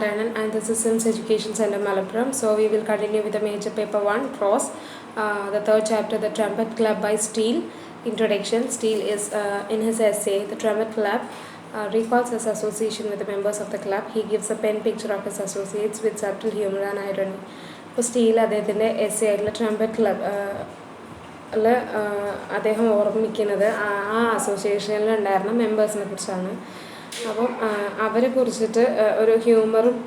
Narayanan and this is Sims Education Center Malappuram. So we will continue with the major paper 1 prose, the third chapter, the Trumpet Club by Steele. Introduction. Steele is in his essay The Trumpet Club recalls his association with the members of the club. He gives a pen picture of his associates with subtle humor and irony. അപ്പോൾ steel അദ്ദേഹത്തിൻ്റെ essay ആയിട്ടുള്ള trumpet club അദ്ദേഹം ഓർമ്മിക്കുന്നത് ആ അസോസിയേഷനിൽ ഉണ്ടായിരുന്ന മെമ്പേഴ്സിനെ കുറിച്ചാണ്. അപ്പം അവരെ കുറിച്ചിട്ട് ഒരു ഹ്യൂമറും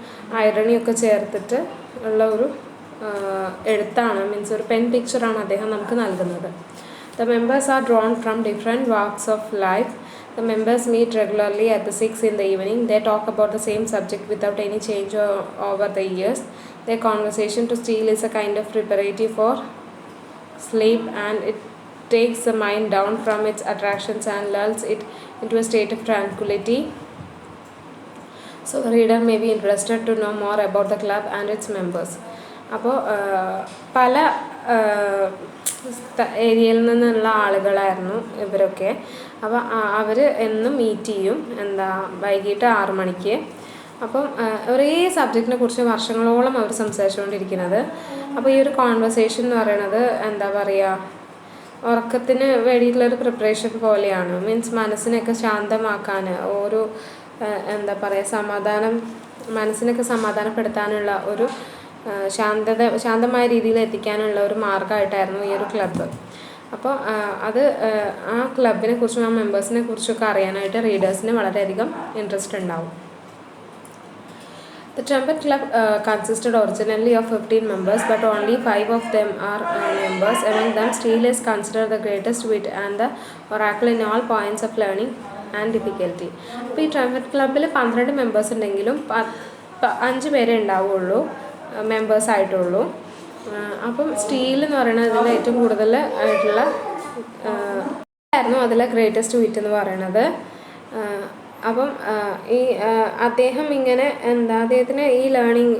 ഐറണിയൊക്കെ ചേർത്തിട്ട് ഉള്ള ഒരു എഴുത്താണ്, മീൻസ് ഒരു പെൻ പിക്ചറാണ് അദ്ദേഹം നമുക്ക് നൽകുന്നത്. The members are drawn from different walks of life. The members meet regularly at the 6 in the evening. They talk about the same subject without any change over the years. Their conversation to Steele is a kind of preparative for sleep, and it takes the mind down from its attractions and lulls it into a state of tranquility. So the reader may be interested to know more about the club and its members. അപ്പോൾ പല ഏരിയയിൽ നിന്നുള്ള ആളുകളായിരുന്നു ഇവരൊക്കെ. അപ്പോൾ അവർ എന്നും meet ചെയ്യും, വൈകിട്ട് 6 മണിക്ക്. അപ്പം ഒരേ സബ്ജക്റ്റിനെ കുറിച്ച് വർഷങ്ങളോളം അവർ സംസാരിച്ചുകൊണ്ടിരിക്കുന്നത്. അപ്പോൾ ഈ ഒരു കോൺവെർസേഷൻ എന്ന് പറയുന്നത് ഉറക്കത്തിന് വേണ്ടിയിട്ടുള്ളൊരു പ്രിപ്പറേഷൻ പോലെയാണ്. മീൻസ് മനസ്സിനെയൊക്കെ ശാന്തമാക്കാൻ, ഒരു മനസ്സിനൊക്കെ സമാധാനപ്പെടുത്താനുള്ള ഒരു ശാന്തമായ രീതിയിൽ എത്തിക്കാനുള്ള ഒരു മാർഗമായിട്ടായിരുന്നു ഈ ഒരു ക്ലബ്ബ്. അപ്പോൾ ആ ക്ലബിനെ കുറിച്ചും ആ മെമ്പേഴ്സിനെ കുറിച്ചൊക്കെ അറിയാനായിട്ട് റീഡേഴ്സിന് വളരെയധികം ഇൻട്രസ്റ്റ് ഉണ്ടാവും. The Trumpet Club consisted originally of 15 members, but only 5 of them are members. Among them, Steele is considered the greatest wit and the oracle in all points of learning and difficulty. അപ്പോൾ ഈ trumpet ക്ലബ്ബിൽ 12 members ഉണ്ടെങ്കിലും 5 പേരെ ഉണ്ടാവുള്ളൂ, മെമ്പേഴ്സായിട്ടുള്ളൂ. അപ്പം steel എന്ന് പറയുന്നത് അതിൽ ഏറ്റവും കൂടുതൽ ആയിട്ടുള്ള ആയിരുന്നു അതിലെ ഗ്രേറ്റസ്റ്റ് വിറ്റ് എന്ന് പറയുന്നത്. അപ്പം അദ്ദേഹം ഇങ്ങനെ അദ്ദേഹത്തിന് ഈ ലേണിംഗ്,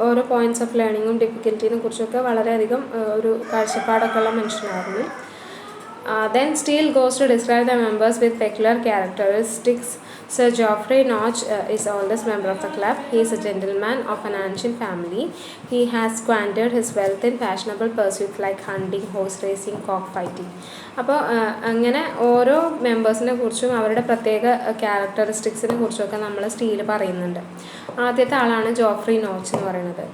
ഓരോ പോയിൻറ്റ്സ് ഓഫ് ലേണിങ്ങും ഡിഫിക്കൽറ്റിനെ കുറിച്ചൊക്കെ വളരെയധികം ഒരു കാഴ്ചപ്പാടൊക്കെ ഉള്ള മനുഷ്യനായിരുന്നു. Then Steele goes to describe the members with peculiar characteristics. Sir Geoffrey Notch is the oldest member of the club. He is a gentleman of an ancient family. He has squandered his wealth in fashionable pursuits like hunting, horse racing, cock fighting. അപ്പോൾ അങ്ങനെ ഓരോ മെമ്പേഴ്സിനെ കുറിച്ചും അവരുടെ പ്രത്യേക ക്യാരക്ടറിസ്റ്റിക്സിനെ കുറിച്ചൊക്കെ നമ്മൾ steel പറയുന്നുണ്ട്. ആദ്യത്തെ ആളാണ് ജോഫ്രി നോച്ച് എന്ന് പറയുന്നത്.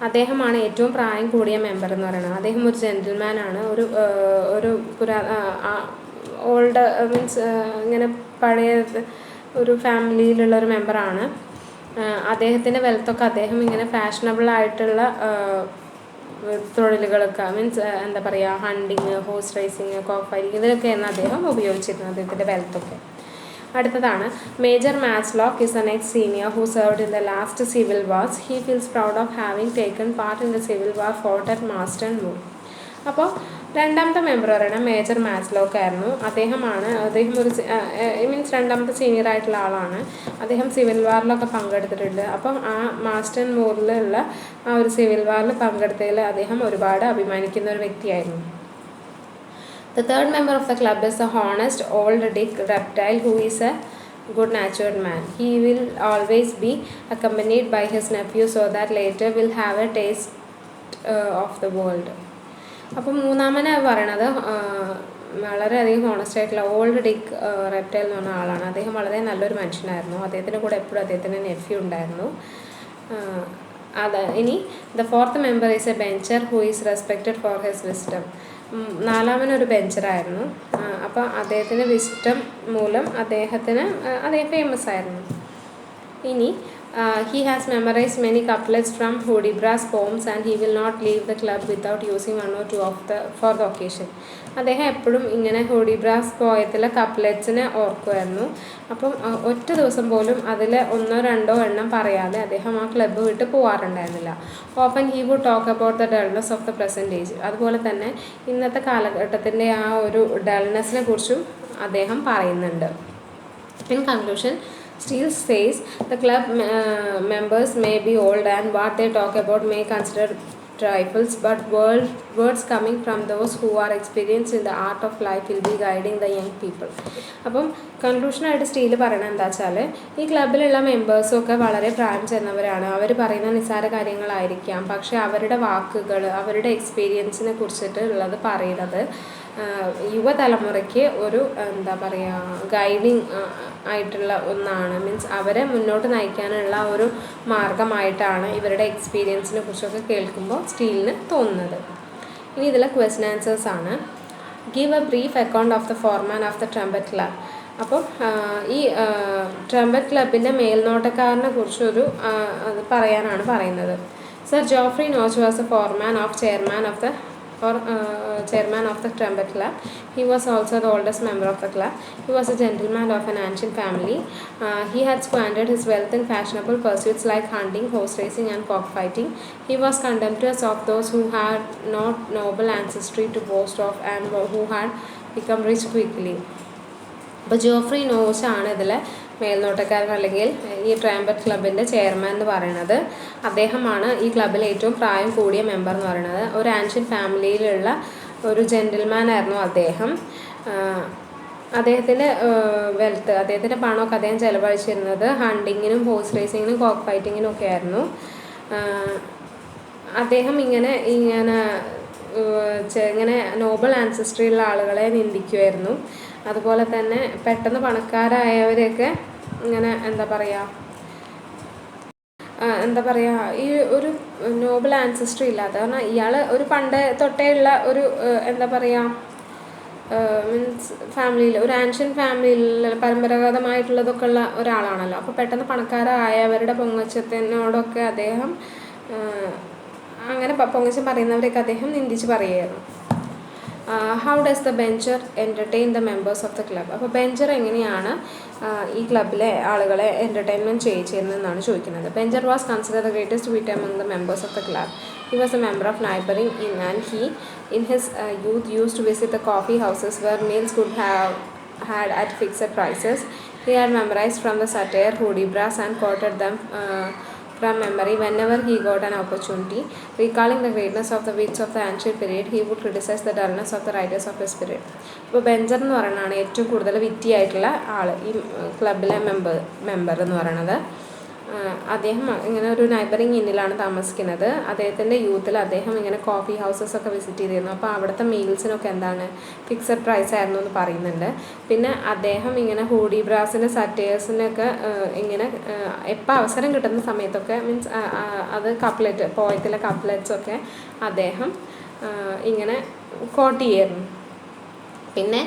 അദ്ദേഹമാണ് ഏറ്റവും പ്രായം കൂടിയ മെമ്പർ എന്ന് പറയുന്നത്. അദ്ദേഹം ഒരു ജെൻറ്റിൽമാനാണ്, ഒരു ഓൾഡ് മീൻസ് ഇങ്ങനെ പഴയ ഒരു ഫാമിലിയിലുള്ളൊരു മെമ്പറാണ്. അദ്ദേഹത്തിൻ്റെ വെൽത്തൊക്കെ അദ്ദേഹം ഇങ്ങനെ ഫാഷനബിളായിട്ടുള്ള തൊഴിലുകളൊക്കെ, means hunting, horse racing, cock fighting, ഇതിലൊക്കെയാണ് അദ്ദേഹം ഉപയോഗിച്ചിരുന്നത് അദ്ദേഹത്തിൻ്റെ വെൽത്തൊക്കെ. അടുത്തതാണ് major matchlock is the next senior who served in the last civil wars. He feels proud of having taken part in the civil war fought at Marston Moor. അപ്പോൾ രണ്ടാമത്തെ member പറയുന്നത് major മാച്ച്ലോക്ക് ആയിരുന്നു. അദ്ദേഹം ഒരു മീൻസ് രണ്ടാമത്തെ senior ആയിട്ടുള്ള ആളാണ്. അദ്ദേഹം സിവിൽ വാറിലൊക്കെ പങ്കെടുത്തിട്ടുണ്ട്. അപ്പം ആ മാസ്റ്റൺ മൂറിലുള്ള ആ ഒരു സിവിൽ വാറിൽ പങ്കെടുത്തതിൽ അദ്ദേഹം ഒരുപാട് അഭിമാനിക്കുന്ന ഒരു വ്യക്തിയായിരുന്നു. The third member of the club is the honest old Dick Reptile, who is a good-natured man. He will always be accompanied by his nephew so that later will have a taste of the world. അപ്പം മൂന്നാമനെ പറയണത് വളരെയധികം honest ആയിട്ടുള്ള old ഡിക്ക് reptile എന്ന് പറഞ്ഞ ആളാണ്. അദ്ദേഹം വളരെ നല്ലൊരു മനുഷ്യനായിരുന്നു. അദ്ദേഹത്തിൻ്റെ കൂടെ എപ്പോഴും അദ്ദേഹത്തിൻ്റെ നെഫ്യൂ ഉണ്ടായിരുന്നു. ഇനി the fourth member is a bencher who is respected for his wisdom. നാലാമനൊരു ബെഞ്ചറായിരുന്നു. അപ്പോൾ അദ്ദേഹത്തിൻ്റെ വിസ്ഡം മൂലം അദ്ദേഹം ഫേമസ് ആയിരുന്നു. ഇനി he has memorized many couplets from Hudibra's poems and he will not leave the club without using one or two for the occasion. അദ്ദേഹം എപ്പോഴും ഇങ്ങനെ ഹുഡിബ്രാസ് പോയത്തിലെ കപ്ലെറ്റ്സിനെ ഓർക്കുമായിരുന്നു. അപ്പം ഒറ്റ ദിവസം പോലും അതിൽ 1-2 എണ്ണം പറയാതെ അദ്ദേഹം ആ ക്ലബ്ബ് വിട്ട് പോകാറുണ്ടായിരുന്നില്ല. Often he would talk about the dullness of the present age. അതുപോലെ തന്നെ ഇന്നത്തെ കാലഘട്ടത്തിൻ്റെ ആ ഒരു ഡൾനെസ്സിനെ കുറിച്ചും അദ്ദേഹം പറയുന്നുണ്ട്. In conclusion, Steele says the club members may be old and what they talk about may consider trifles, but words coming from those who are experienced in the art of life will be guiding the young people. അപ്പം കൺക്ലൂഷനായിട്ട് steel പറയണത് എന്താ വെച്ചാൽ, ഈ ക്ലബിലുള്ള മെമ്പേഴ്സും ഒക്കെ വളരെ പ്രായം ചെന്നവരാണ്. അവർ പറയുന്ന നിസ്സാര കാര്യങ്ങളായിരിക്കാം, പക്ഷേ അവരുടെ വാക്കുകൾ, അവരുടെ എക്സ്പീരിയൻസിനെ കുറിച്ചിട്ട് ഉള്ളത് പറയുന്നത് യുവതലമുറയ്ക്ക് ഒരു എന്താ പറയുക ഗൈഡിങ് ആയിട്ടുള്ള ഒന്നാണ്. മീൻസ് അവരെ മുന്നോട്ട് നയിക്കാനുള്ള ഒരു മാർഗമായിട്ടാണ് ഇവരുടെ എക്സ്പീരിയൻസിനെ കുറിച്ചൊക്കെ കേൾക്കുമ്പോൾ സ്റ്റീലിന് തോന്നുന്നത്. ഇനി ഇതിലെ ക്വസ്റ്റ്യൻ ആൻസേഴ്സ് ആണ്. Give A brief account of the Forman of the trumpet club. അപ്പം ഈ ട്രംപറ്റ് ക്ലബിൻ്റെ മേൽനോട്ടക്കാരനെ കുറിച്ചൊരു അത് പറയാനാണ് പറയുന്നത്. Sir Joffrey notch was A Forman of chairman of the trumpet club. He was also the oldest member of the club. He was a gentleman of an ancient family. He had squandered his wealth in fashionable pursuits like hunting, horse racing and cockfighting. He was contemptuous of those who had not noble ancestry to boast of and who had become rich quickly. അപ്പോൾ Joffrey notch ആണ് ഇതിലെ മേൽനോട്ടക്കാരൻ, അല്ലെങ്കിൽ ഈ trumpet ക്ലബിൻ്റെ chairman എന്ന് പറയുന്നത്. അദ്ദേഹമാണ് ഈ ക്ലബിലെ ഏറ്റവും പ്രായം കൂടിയ മെമ്പർ എന്ന് പറയുന്നത്. ഒരു ആൻഷ്യൻ ഫാമിലിയിലുള്ള ഒരു ജെൻറ്റിൽമാൻ ആയിരുന്നു അദ്ദേഹം. അദ്ദേഹത്തിൻ്റെ വെൽത്ത്, അദ്ദേഹത്തിൻ്റെ പണമൊക്കെ അദ്ദേഹം ചിലവഴിച്ചിരുന്നത് ഹണ്ടിങ്ങിനും ഹോഴ്സ് റേസിങ്ങിനും കോക്ക് ഫൈറ്റിങ്ങിനും ഒക്കെ ആയിരുന്നു. അദ്ദേഹം ഇങ്ങനെ നോബൽ ആൻസസ്ട്രി ഉള്ള ആളുകളെ നിന്ദിക്കുമായിരുന്നു. അതുപോലെ തന്നെ പെട്ടെന്ന് പണക്കാരായവരെയൊക്കെ ഇങ്ങനെ എന്താ പറയുക ഈ ഒരു നോബൽ ആൻസസ്ട്രി ഇല്ലാത്ത, കാരണം ഇയാൾ ഒരു പണ്ട് തൊട്ടേ ഉള്ള ഒരു എന്താ പറയുക മീൻസ് ഫാമിലിയിൽ, ഒരു ആൻഷ്യൻ ഫാമിലിയിൽ പരമ്പരാഗതമായിട്ടുള്ളതൊക്കെ ഉള്ള ഒരാളാണല്ലോ. അപ്പോൾ പെട്ടെന്ന് പണക്കാരായവരുടെ പൊങ്ങച്ചത്തിനോടൊക്കെ അദ്ദേഹം അങ്ങനെ പൊങ്ങച്ചം പറയുന്നവരെയൊക്കെ അദ്ദേഹം നിന്ദിച്ച് പറയുമായിരുന്നു. How does the bencher entertain the members of the club. അപ്പോൾ ബെഞ്ചർ എങ്ങനെയാണ് ഈ ക്ലബിലെ ആളുകളെ എൻ്റർടൈൻമെൻറ്റ് ചെയ്യുന്നതെന്നാണ് ചോദിക്കുന്നത്. Bencher was consider the greatest wit among the members of the club. He was a member of neighboring inn, and he in his youth used to visit the coffee houses where meals could have had at fixed prices. He had memorized from the satire Hudibras and quoted them from memory whenever he got an opportunity. Recalling the greatness of the wits of the ancient period, he would criticize the dullness of the writers of his period. ഇപ്പോൾ bencher എന്ന് പറയുന്നതാണ് ഏറ്റവും കൂടുതൽ വിറ്റിയായിട്ടുള്ള ആൾ, ഈ ക്ലബിലെ member എന്ന് പറയുന്നത്. അദ്ദേഹം ഇങ്ങനെ ഒരു നൈബറിങ് ഇന്നിലാണ് താമസിക്കുന്നത്. അദ്ദേഹത്തിൻ്റെ യൂത്തിൽ അദ്ദേഹം ഇങ്ങനെ കോഫി ഹൗസസ് ഒക്കെ വിസിറ്റ് ചെയ്തിരുന്നു. അപ്പോൾ അവിടുത്തെ മീൽസിനൊക്കെ എന്താണ് ഫിക്സഡ് പ്രൈസ് ആയിരുന്നു എന്ന് പറയുന്നുണ്ട്. പിന്നെ അദ്ദേഹം ഇങ്ങനെ ഹൂഡിബ്രാസിൻ്റെ സറ്റേഴ്സിനൊക്കെ ഇങ്ങനെ എപ്പോൾ അവസരം കിട്ടുന്ന സമയത്തൊക്കെ മീൻസ് അത് പോയത്തിലെ കപ്ലെറ്റ്സൊക്കെ അദ്ദേഹം ഇങ്ങനെ കോട്ട് ചെയ്യായിരുന്നു. പിന്നെ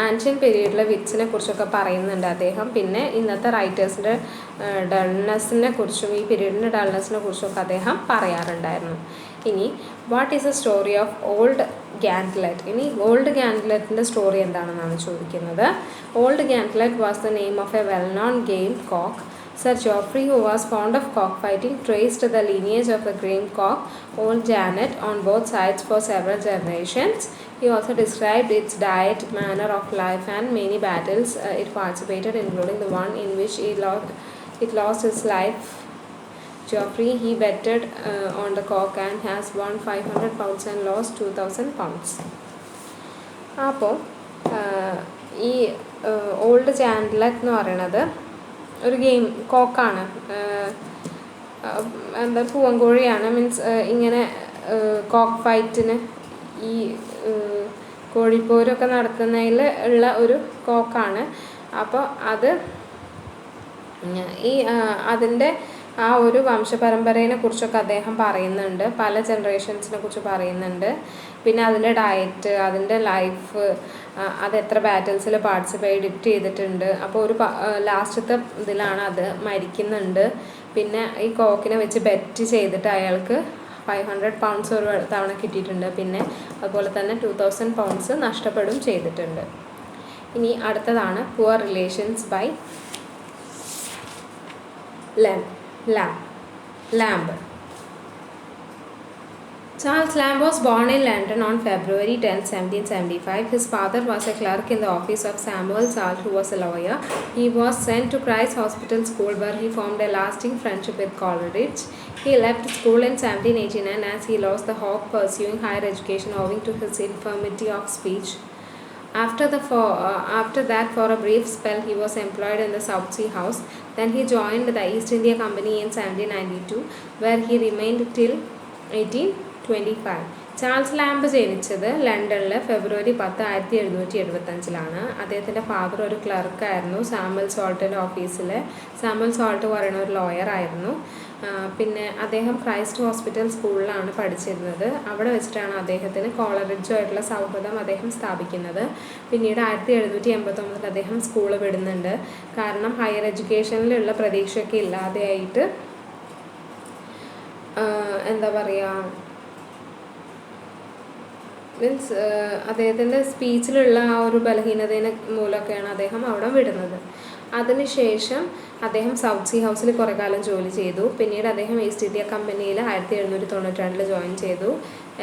ആൻഷ്യൻ പീരീഡിലെ വിറ്റ്സിനെ കുറിച്ചൊക്കെ പറയുന്നുണ്ട് അദ്ദേഹം. പിന്നെ ഇന്നത്തെ റൈറ്റേഴ്സിൻ്റെ ഡൾനെസ്സിനെ കുറിച്ചും ഈ പീരീഡിൻ്റെ ഡൾനെസ്സിനെ കുറിച്ചൊക്കെ അദ്ദേഹം പറയാറുണ്ടായിരുന്നു. ഇനി what is a story of old Gauntlet. ഇനി ഓൾഡ് ഗാൻറ്റ്ലെറ്റിൻ്റെ സ്റ്റോറി എന്താണെന്നാണ് ചോദിക്കുന്നത്. Old Gauntlet was the name of a well known game cock. Sir Geoffrey, who was fond of cockfighting, traced the lineage of the green cock, Old Janet, on both sides for several generations. He also described its diet, manner of life, and many battles it participated, including the one in which it lost its life. Geoffrey, he betted on the cock and has won 500 pounds and lost 2,000 pounds. അപ്പോൾ ഈ old ജാൻറ്റ്ലെറ്റ് എന്ന് പറയുന്നത് ഒരു game കോക്കാണ്, എന്താ പൂവൻകോഴിയാണ്. Means ഇങ്ങനെ coke ഫൈറ്റിന് ഈ കോഴിപ്പോരൊക്കെ നടത്തുന്നതിൽ ഉള്ള ഒരു കോക്കാണ്. അപ്പോൾ അത് ഈ അതിൻ്റെ ആ ഒരു വംശപരമ്പരയെ കുറിച്ചൊക്കെ അദ്ദേഹം പറയുന്നുണ്ട്, പല ജനറേഷൻസിനെ കുറിച്ച് പറയുന്നുണ്ട്. പിന്നെ അതിൻ്റെ ഡയറ്റ്, അതിൻ്റെ ലൈഫ്, അത് എത്ര ബാറ്റിൽസിൽ പാർട്ടിസിപ്പേറ്റ് ചെയ്തിട്ടുണ്ട്. അപ്പോൾ ഒരു ലാസ്റ്റത്തെ ഇതിലാണ് അത് മരിക്കുന്നുണ്ട്. പിന്നെ ഈ കോക്കിനെ വെച്ച് ബെറ്റ് ചെയ്തിട്ട് അയാൾക്ക് 500 pounds ഒരു തവണ കിട്ടിയിട്ടുണ്ട്. പിന്നെ അതുപോലെ തന്നെ 2000 pounds നഷ്ടപ്പെടുകയും ചെയ്തിട്ടുണ്ട്. ഇനി അടുത്തതാണ് poor relations by Lamb. So Charles Lamb was born in London on February 10, 1775. His father was a clerk in the office of Samuel Salt, who was a lawyer. He was sent to Christ Hospital School, where he formed a lasting friendship with Coleridge. He left school in 1789 as he lost the hope pursuing higher education owing to his infirmity of speech. After that, for a brief spell, he was employed in the South Sea House. Then he joined the East India Company in 1792, where he remained till 1825. Charles lamp ജനിച്ചത് ലണ്ടനിൽ ഫെബ്രുവരി 10, 1775 അദ്ദേഹത്തിൻ്റെ father ഒരു ക്ലർക്കായിരുന്നു Samuel സോൾട്ടിൻ്റെ ഓഫീസിൽ. Samuel salt പറയുന്ന ഒരു lawyer ആയിരുന്നു. പിന്നെ അദ്ദേഹം ക്രൈസ്റ്റ് ഹോസ്പിറ്റൽ സ്കൂളിലാണ് പഠിച്ചിരുന്നത്. അവിടെ വെച്ചിട്ടാണ് അദ്ദേഹത്തിന് കോളറിഡ്ജുമായിട്ടുള്ള സൗഹൃദം അദ്ദേഹം സ്ഥാപിക്കുന്നത്. പിന്നീട് 1789 അദ്ദേഹം സ്കൂൾ വിടുന്നുണ്ട്. കാരണം ഹയർ എഡ്യൂക്കേഷനിലുള്ള പ്രതീക്ഷയൊക്കെ ഇല്ലാതെയായിട്ട് എന്താ പറയുക, മീൻസ് അദ്ദേഹത്തിൻ്റെ സ്പീച്ചിലുള്ള ആ ഒരു ബലഹീനതയെ മൂലമൊക്കെയാണ് അദ്ദേഹം അവിടെ വിടുന്നത്. അതിനുശേഷം അദ്ദേഹം സൗത്ത് സീ ഹൗസിൽ കുറേ കാലം ജോലി ചെയ്തു. പിന്നീട് അദ്ദേഹം ഈസ്റ്റ് ഇന്ത്യ കമ്പനിയിൽ 1792 ജോയിൻ ചെയ്തു.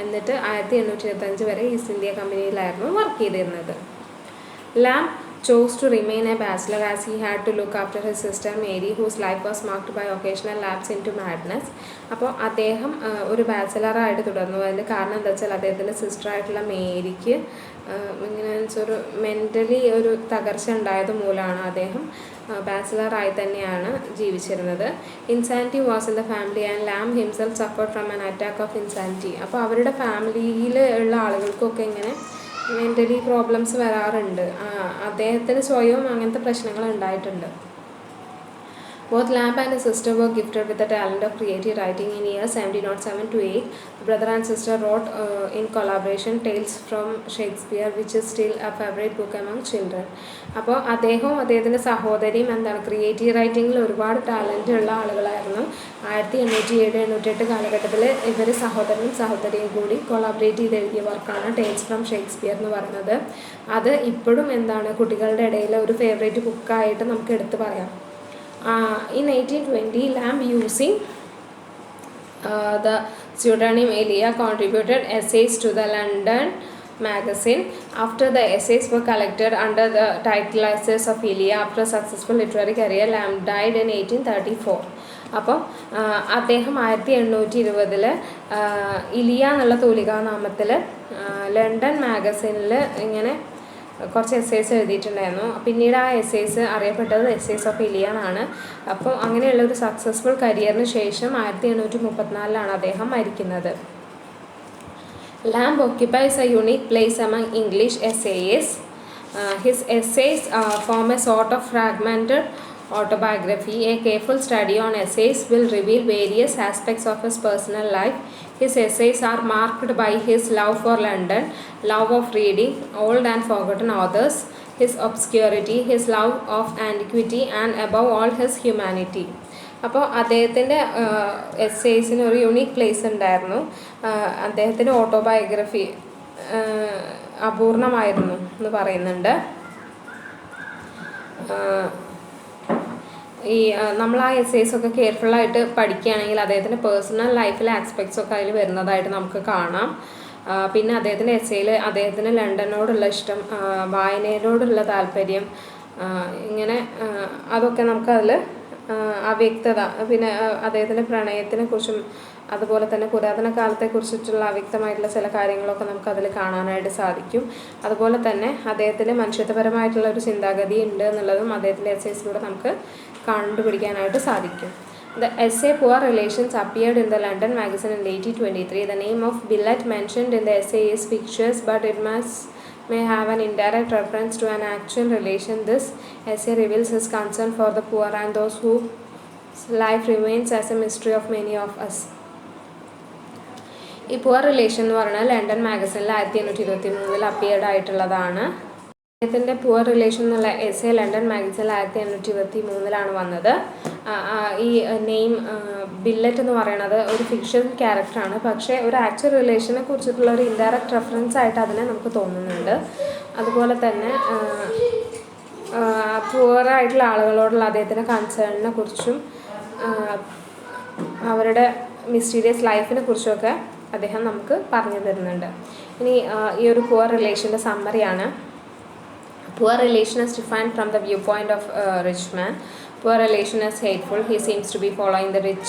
എന്നിട്ട് 1825 വരെ ഈസ്റ്റ് ഇന്ത്യ കമ്പനിയിലായിരുന്നു വർക്ക് ചെയ്തിരുന്നത്. Lamb chose to remain a bachelor as he had to look after his sister Mary, whose life was marked by occasional lapse into madness. അപ്പോൾ അദ്ദേഹം ഒരു ബാച്ചിലറായിട്ട് തുടർന്നു. അതിൻ്റെ കാരണം എന്താ വെച്ചാൽ അദ്ദേഹത്തിൻ്റെ സിസ്റ്ററായിട്ടുള്ള മേരിക്ക് ഇങ്ങനെ ഒരു മെൻ്റലി ഒരു തകർച്ച ഉണ്ടായത് മൂലമാണ് അദ്ദേഹം ബാച്ചിലറായി തന്നെയാണ് ജീവിച്ചിരുന്നത്. Insanity was in the family and Lamb himself suffered from an attack of insanity. അപ്പോൾ അവരുടെ ഫാമിലിയിൽ ഉള്ള ആളുകൾക്കൊക്കെ ഇങ്ങനെ മെൻ്റലി പ്രോബ്ലംസ് വരാറുണ്ട്. അദ്ദേഹത്തിന് സ്വയവും അങ്ങനത്തെ പ്രശ്നങ്ങൾ ഉണ്ടായിട്ടുണ്ട്. Both Lamb and his sister were gifted with the talent of creative writing. In years 1707 to 8, the brother and sister wrote in collaboration Tales from Shakespeare, which is still a favorite book among children. അപ്പോൾ അദ്ദേഹവും അദ്ദേഹത്തിൻ്റെ സഹോദരിയും creative റൈറ്റിങ്ങിൽ ഒരുപാട് talent ഉള്ള ആളുകളായിരുന്നു. 1807-1808 കാലഘട്ടത്തിൽ ഇവർ സഹോദരനും സഹോദരിയും കൂടി കൊളാബറേറ്റ് ചെയ്ത് എഴുതിയ വർക്കാണ് ടേൽസ് ഫ്രം ഷേക്സ്പിയർ എന്ന് പറയുന്നത്. അത് ഇപ്പോഴും കുട്ടികളുടെ ഇടയിൽ ഒരു ഫേവറേറ്റ് ബുക്കായിട്ട് നമുക്ക് എടുത്ത് പറയാം. In 1820, Lamb, using the pseudonym Elia, contributed essays to the London magazine. After the essays were collected under the title Essays of Elia, after a successful literary career, Lamb died in 1834. അപ്പോൾ അദ്ദേഹം 1820 ഇലിയ എന്നുള്ള തൂലികാനാമത്തിൽ London മാഗസിനിൽ ഇങ്ങനെ കുറച്ച് essays എഴുതിയിട്ടുണ്ടായിരുന്നു. പിന്നീട് ആ essays അറിയപ്പെട്ടത് essays of ഇലിയ എന്നാണ്. അപ്പോൾ അങ്ങനെയുള്ള ഒരു സക്സസ്ഫുൾ കരിയറിന് ശേഷം 1834 അദ്ദേഹം മരിക്കുന്നത്. Lamb occupies a unique place among English essayists. His essays form a sort of fragmented autobiography. A careful study on essays will reveal various aspects of his personal life. His essays are marked by his love for London, love of reading old and forgotten authors, his obscurity, his love of antiquity, and above all his humanity. അപ്പോൾ അദ്ദേഹത്തിൻ്റെ എസ്സേസിന് ഒരു unique place ഉണ്ടായിരുന്നു. അദ്ദേഹത്തിൻ്റെ autobiography അപൂർണമായിരുന്നു എന്ന് പറയുന്നുണ്ട്. നമ്മൾ ആ എസ്സേസൊക്കെ കെയർഫുള്ളായിട്ട് പഠിക്കുകയാണെങ്കിൽ അദ്ദേഹത്തിൻ്റെ പേഴ്സണൽ ലൈഫിലെ ആസ്പെക്ട്സൊക്കെ അതിൽ വരുന്നതായിട്ട് നമുക്ക് കാണാം. പിന്നെ അദ്ദേഹത്തിൻ്റെ എസ്സേയിൽ അദ്ദേഹത്തിന് ലണ്ടനോടുള്ള ഇഷ്ടം, വായനയോടുള്ള താല്പര്യം, ഇങ്ങനെ അതൊക്കെ നമുക്കതിൽ അവ്യക്തത, പിന്നെ അദ്ദേഹത്തിൻ്റെ പ്രണയത്തിനെ കുറിച്ചും അതുപോലെ തന്നെ പുരാതന കാലത്തെക്കുറിച്ചിട്ടുള്ള അവ്യക്തമായിട്ടുള്ള ചില കാര്യങ്ങളൊക്കെ നമുക്കതിൽ കാണാനായിട്ട് സാധിക്കും. അതുപോലെ തന്നെ അദ്ദേഹത്തിൻ്റെ മനുഷ്യത്വപരമായിട്ടുള്ള ഒരു ചിന്താഗതി ഉണ്ട് എന്നുള്ളതും അദ്ദേഹത്തിൻ്റെ എസ്സേസിലൂടെ നമുക്ക് കണ്ടുപിടിക്കാനായിട്ട് സാധിക്കും. The essay Poor Relations appeared in the London magazine in 1823. The name of Billet mentioned in the essay is fictitious, but it may have an indirect reference to an actual relation. This essay reveals his concern for the poor and those whose life remains as a mystery of many of us. ഈ poor relation എന്ന് പറഞ്ഞാൽ London മാഗസിനിൽ 1823 appeared ആയിട്ടുള്ളതാണ്. അദ്ദേഹത്തിൻ്റെ poor relation എന്നുള്ള essay London മാഗസിനിൽ 1823 വന്നത്. ഈ name billet എന്ന് പറയുന്നത് ഒരു ഫിക്ഷൻ ക്യാരക്ടറാണ്. പക്ഷേ ഒരു ആക്ച്വൽ റിലേഷനെ കുറിച്ചിട്ടുള്ള ഒരു ഇൻഡയറക്റ്റ് റെഫറൻസ് ആയിട്ട് അതിനെ നമുക്ക് തോന്നുന്നുണ്ട്. അതുപോലെ തന്നെ പുവറായിട്ടുള്ള ആളുകളോടുള്ള അദ്ദേഹത്തിൻ്റെ കൺസേണിനെ കുറിച്ചും അവരുടെ മിസ്റ്റീരിയസ് ലൈഫിനെ കുറിച്ചുമൊക്കെ അദ്ദേഹം നമുക്ക് പറഞ്ഞു തരുന്നുണ്ട്. ഇനി ഈ ഒരു poor റിലേഷൻ്റെ സമ്മറിയാണ്. Poor relation is defined from the viewpoint of a rich man. Poor relation is hateful. He seems to be following the rich,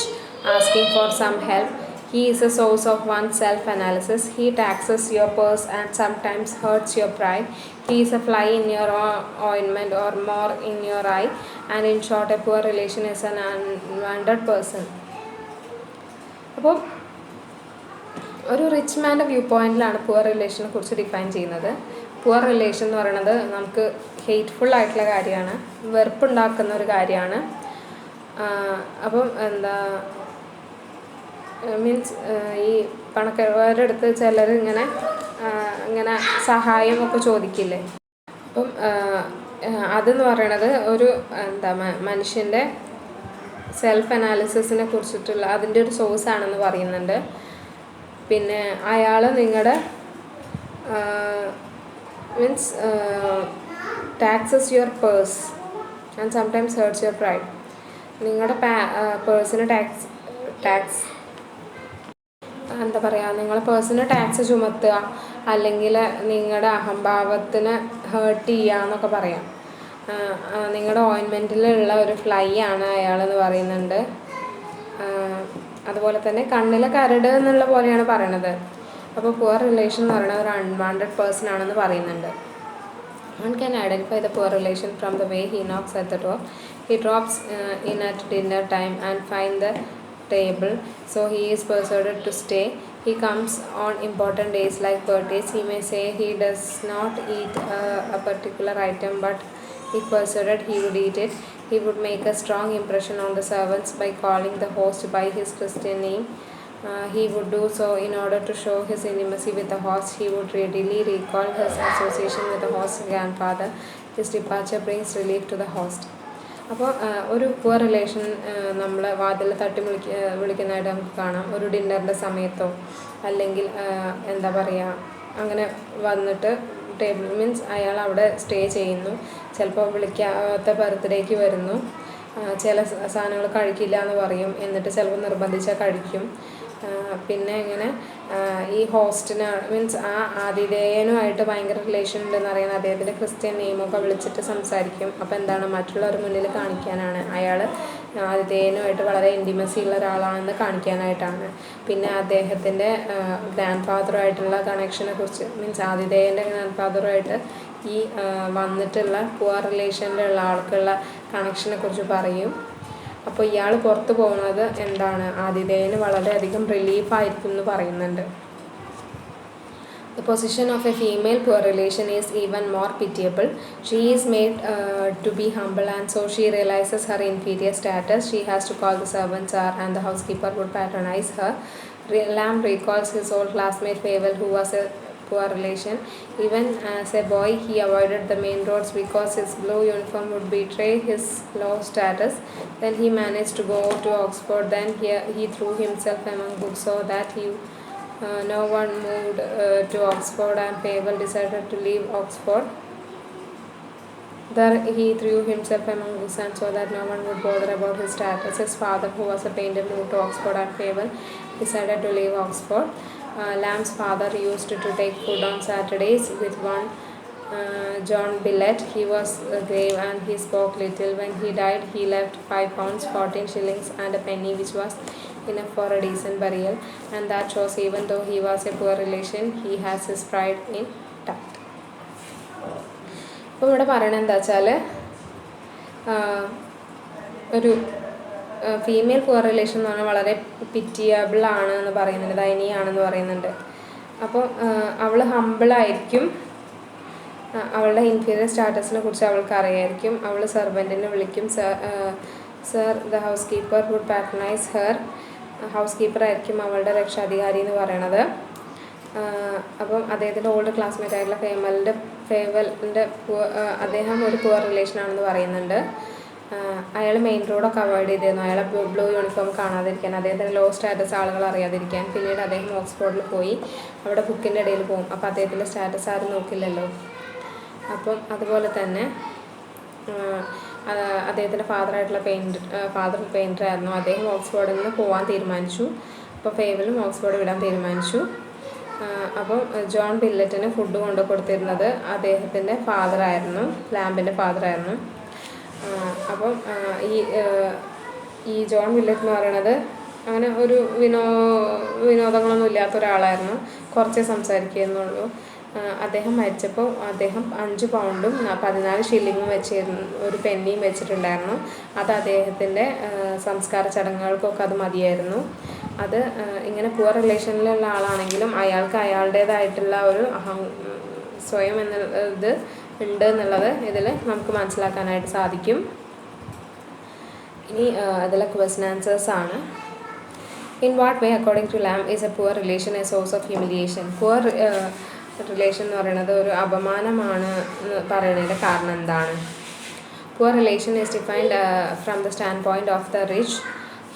asking for some help. He is a source of one's self-analysis. He taxes your purse and sometimes hurts your pride. He is a fly in your ointment or more in your eye. And in short, a poor relation is an unwanted person. അപ്പോൾ ഒരു rich മാൻ്റെ view പോയിന്റിലാണ് poor റിലേഷനെ കുറിച്ച് define ചെയ്യുന്നത്. Poor relation എന്ന് പറയുന്നത് നമുക്ക് hateful ആയിട്ടുള്ള കാര്യമാണ്, വെറുപ്പുണ്ടാക്കുന്ന ഒരു കാര്യമാണ്. അപ്പം മീൻസ് ഈ പണക്കാരുടെ അടുത്ത് ചിലർ ഇങ്ങനെ സഹായം ഒക്കെ ചോദിക്കില്ലേ. അപ്പം അതെന്ന് പറയണത് ഒരു മനുഷ്യൻ്റെ സെൽഫ് അനാലിസിസിനെ കുറിച്ചിട്ടുള്ള അതിൻ്റെ ഒരു സോഴ്സ് ആണെന്ന് പറയുന്നുണ്ട്. പിന്നെ അയാൾ നിങ്ങളുടെ means taxes your purse and sometimes hertz your pride. നിങ്ങളുടെ പേഴ്സിന് ടാക്സ് നിങ്ങളുടെ പേഴ്സിന് ടാക്സ് ചുമത്തുക, അല്ലെങ്കിൽ നിങ്ങളുടെ അഹംഭാവത്തിന് ഹേർട്ട് ചെയ്യുക എന്നൊക്കെ പറയാം. നിങ്ങളുടെ ഓയിൻമെൻറ്റിലുള്ള ഒരു ഫ്ലൈ ആണ് അയാളെന്ന് പറയുന്നുണ്ട്. അതുപോലെ തന്നെ കണ്ണിലെ കരട് എന്നുള്ള പോലെയാണ് പറയണത്. അപ്പോൾ പുവർ റിലേഷൻ എന്ന് പറയുന്നത് ഒരു അൺവാണ്ടഡ് പേഴ്സൺ ആണെന്ന് പറയുന്നുണ്ട്. One can identify the poor relation from the way he knocks at the door. He drops in at dinner time and finds the table, so he is persuaded to stay. He comes on important days like birthdays. He may say he does not eat a particular item, but if persuaded he would eat it. He would make a strong impression on the servants by calling the host by his Christian name. He would do so in order to show his intimacy with the host. He would readily recall his association with the host's grandfather. His departure brings relief to the host. അപ്പോൾ ഒരു poor relation നമ്മൾ വാതിൽ തട്ടി വിളിക്കുന്നതായിട്ട് നമുക്ക് കാണാം. ഒരു ഡിന്നറിൻ്റെ സമയത്തോ അല്ലെങ്കിൽ അങ്ങനെ വന്നിട്ട് ടേബിൾ മീൻസ് അയാൾ അവിടെ സ്റ്റേ ചെയ്യുന്നു. ചിലപ്പോൾ വിളിക്കാത്ത ബർത്ത്ഡേക്ക് വരുന്നു. ചില സാധനങ്ങൾ കഴിക്കില്ല എന്ന് പറയും, എന്നിട്ട് ചിലപ്പോൾ നിർബന്ധിച്ചാൽ കഴിക്കും. പിന്നെ ഇങ്ങനെ ഈ ഹോസ്റ്റിന് മീൻസ് ആ ആതിഥേയനുമായിട്ട് ഭയങ്കര റിലേഷൻ ഉണ്ടെന്ന് അറിയുന്ന അദ്ദേഹത്തിൻ്റെ ക്രിസ്ത്യൻ നെയിമൊക്കെ വിളിച്ചിട്ട് സംസാരിക്കും. അപ്പോൾ മറ്റുള്ളവരുടെ മുന്നിൽ കാണിക്കാനാണ് അയാൾ ആതിഥേയനുമായിട്ട് വളരെ ഇൻറ്റിമസി ഉള്ള ഒരാളാണെന്ന് കാണിക്കാനായിട്ടാണ്. പിന്നെ അദ്ദേഹത്തിൻ്റെ ഗ്രാൻഡ് ഫാദറുമായിട്ടുള്ള കണക്ഷനെ കുറിച്ച് മീൻസ് ആതിഥേയൻ്റെ ഗ്രാൻഡ് ഫാദറുമായിട്ട് ഈ വന്നിട്ടുള്ള പുവർ റിലേഷനിലുള്ള ആൾക്കുള്ള കണക്ഷനെ കുറിച്ച് പറയും. അപ്പോൾ ഇയാൾ പുറത്ത് പോകുന്നത് ആതിഥേയന് വളരെയധികം റിലീഫായിരിക്കും എന്ന് പറയുന്നുണ്ട്. The position of a female poor relation is even more pitiable. She is made to be humble, and so she realizes her inferior status. She has to call the servants and the housekeeper would patronize her. Lamb recalls his old classmate Fable, who was a poor relation. Even as a boy, he avoided the main roads because his blue uniform would betray his low status. Then he managed to go to Oxford. Then he threw himself among books so that no one moved to Oxford, and Fable decided to leave Oxford. There he threw himself among books and so that no one would bother about his status. His father, who was a painter, moved to Oxford, and Fable decided to leave Oxford. Lamb's father used to take food on Saturdays with one John Billett. He was grave and he spoke little. When he died, he left £5, 14 shillings and a penny, which was enough for a decent burial. And that shows even though he was a poor relation, he has his pride intact. അപ്പോൾ ഇവിടെ പറയണത് എന്താ വെച്ചാൽ ഒരു female poor relation എന്ന് പറഞ്ഞാൽ വളരെ pitiable ആണ് എന്ന് പറയുന്നുണ്ട്, ദയനീയാണെന്ന് പറയുന്നുണ്ട്. അപ്പോൾ അവൾ ഹമ്പിളായിരിക്കും, അവളുടെ ഇൻഫീരിയർ സ്റ്റാറ്റസിനെ കുറിച്ച് അവൾക്ക് അറിയായിരിക്കും. അവൾ സെർവൻറ്റിനെ വിളിക്കും, sir the housekeeper would patronise her. Housekeeper ആയിരിക്കും അവളുടെ രക്ഷാധികാരി എന്ന് പറയണത്. അപ്പം അദ്ദേഹത്തിൻ്റെ ഓൾഡ് ക്ലാസ്മേറ്റ് ആയിട്ടുള്ള ഫേവലിൻ്റെ അദ്ദേഹം ഒരു പുവർ റിലേഷനാണെന്ന് പറയുന്നുണ്ട്. അയാൾ മെയിൻ റോഡൊക്കെ അവോയ്ഡ് ചെയ്തിരുന്നു, അയാളെ ബ്ലൂ യൂണിഫോം കാണാതിരിക്കാൻ, അദ്ദേഹത്തിൻ്റെ ലോ സ്റ്റാറ്റസ് ആളുകൾ അറിയാതിരിക്കാൻ. പിന്നീട് അദ്ദേഹം ഓക്സ്ഫോർഡിൽ പോയി അവിടെ ബുക്കിൻ്റെ ഇടയിൽ പോകും. അപ്പോൾ അദ്ദേഹത്തിൻ്റെ സ്റ്റാറ്റസ് ആരും നോക്കില്ലല്ലോ. അപ്പം അതുപോലെ തന്നെ അദ്ദേഹത്തിൻ്റെ ഫാദർ പെയിൻറ്റർ ആയിരുന്നു. അദ്ദേഹം ഓക്സ്ഫോർഡിൽ നിന്ന് പോകാൻ തീരുമാനിച്ചു. അപ്പോൾ ഫേവലും ഓക്സ്ഫോർഡ് വിടാൻ തീരുമാനിച്ചു. അപ്പം ജോൺ ബില്ലറ്റിന് ഫുഡ് കൊണ്ടു കൊടുത്തിരുന്നത് അദ്ദേഹത്തിൻ്റെ ഫാദറായിരുന്നു, ലാമ്പിൻ്റെ ഫാദറായിരുന്നു. അപ്പം ഈ ജോൺ ബില്ലറ്റ് എന്ന് പറയുന്നത് അങ്ങനെ ഒരു വിനോദങ്ങളൊന്നും ഇല്ലാത്ത ഒരാളായിരുന്നു, കുറച്ചേ സംസാരിക്കുന്നുള്ളൂ. അദ്ദേഹം മരിച്ചപ്പോൾ അദ്ദേഹം 5 പൗണ്ടും 14 ഷില്ലിങ്ങും ഒരു പെന്നിയും വെച്ചിട്ടുണ്ടായിരുന്നു. അത് അദ്ദേഹത്തിൻ്റെ സംസ്കാര ചടങ്ങുകൾക്കൊക്കെ അത് മതിയായിരുന്നു. അത് ഇങ്ങനെ പുവർ റിലേഷനിലുള്ള ആളാണെങ്കിലും അയാൾക്ക് അയാളുടേതായിട്ടുള്ള ഒരു സ്വയം എന്നുള്ളത് ഉണ്ട് എന്നുള്ളത് ഇതിൽ നമുക്ക് മനസ്സിലാക്കാനായിട്ട് സാധിക്കും. ഇനി ഇതിലെ ക്വസ്റ്റ്യൻ ആൻസേഴ്സ് ആണ്. In what way according to Lamb is a poor relation a source of humiliation? Poor relation എന്ന് പറയുന്നത് ഒരു അപമാനമാണ് എന്ന് പറയുന്നതിൻ്റെ കാരണം എന്താണ്? Poor relation is defined from the standpoint of the rich.